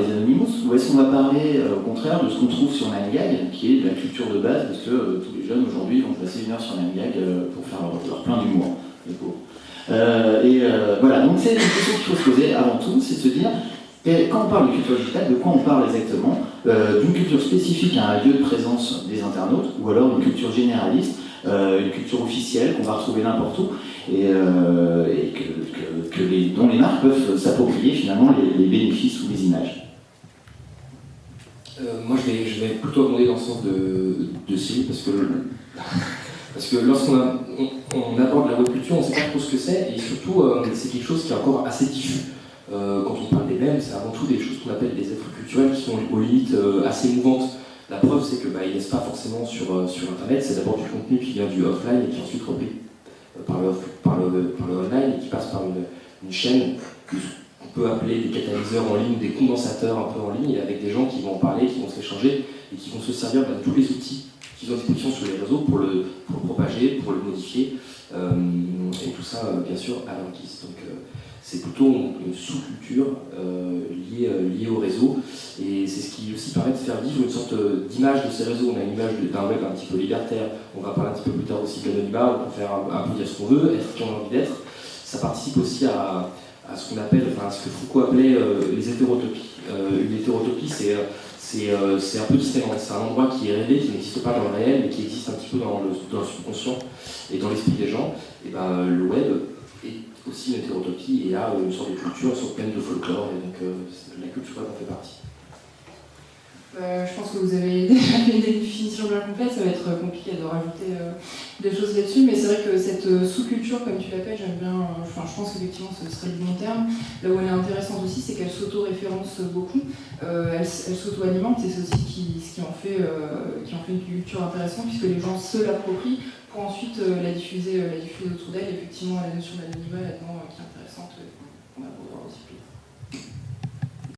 les Anonymous, ou est-ce qu'on va parler au contraire de ce qu'on trouve sur 9gag, qui est de la culture de base, parce que tous les jeunes aujourd'hui vont passer 1 heure sur 9gag pour faire leur plein d'humour, les pauvres. Voilà, donc c'est une question qu'il faut se poser avant tout, c'est de se dire, quand on parle de culture digitale, de quoi on parle exactement? D'une culture spécifique à un lieu de présence des internautes, ou alors une culture généraliste, une culture officielle qu'on va retrouver n'importe où, et dont les marques peuvent s'approprier finalement les bénéfices ou les images. Moi je vais plutôt abonder dans le sens de Cyril, parce que lorsqu'on aborde la web culture, on ne sait pas trop ce que c'est, et surtout c'est quelque chose qui est encore assez diffus. Quand on parle des mèmes, c'est avant tout des choses qu'on appelle des êtres culturels qui sont aux limites assez mouvantes. La preuve, c'est qu'ils ne laissent pas forcément sur Internet, c'est d'abord du contenu qui vient du offline et qui est ensuite repris par le online et qui passe par une chaîne qu'on peut appeler des catalyseurs en ligne, des condensateurs un peu en ligne, et avec des gens qui vont en parler, qui vont s'échanger et qui vont se servir de tous les outils qu'ils ont à disposition sur les réseaux pour le propager, pour le modifier, et tout ça, bien sûr, à leur guise. Donc, c'est plutôt une sous-culture liée au réseau, et c'est ce qui aussi permet de faire vivre une sorte d'image de ces réseaux. On a une image d'un web un petit peu libertaire, on va parler un petit peu plus tard aussi de l'anonymat, on peut faire un peu dire ce qu'on veut, être qui on a envie d'être. Ça participe aussi à ce qu'on appelle, enfin, ce que Foucault appelait les hétérotopies. Une hétérotopie, c'est un peu Disneyland, c'est un endroit qui est rêvé, qui n'existe pas dans le réel, mais qui existe un petit peu dans le subconscient et dans l'esprit des gens. Et ben, le web est aussi une hétérotopie et a une sorte de culture, une sorte même de folklore, et donc la culture en fait partie. Je pense que vous avez déjà fait des définitions bien complètes, ça va être compliqué de rajouter des choses là-dessus, mais c'est vrai que cette sous-culture, comme tu l'appelles, j'aime bien, je pense qu'effectivement ce serait le bon terme. Là où elle est intéressante aussi, c'est qu'elle s'auto-référence beaucoup, elle s'auto-alimente, et c'est aussi ce qui en fait une culture intéressante, puisque les gens se l'approprient pour ensuite la diffuser autour d'elle. Effectivement, la notion d'anonymat là-dedans qui est intéressante, qu'on va pouvoir aussi plus.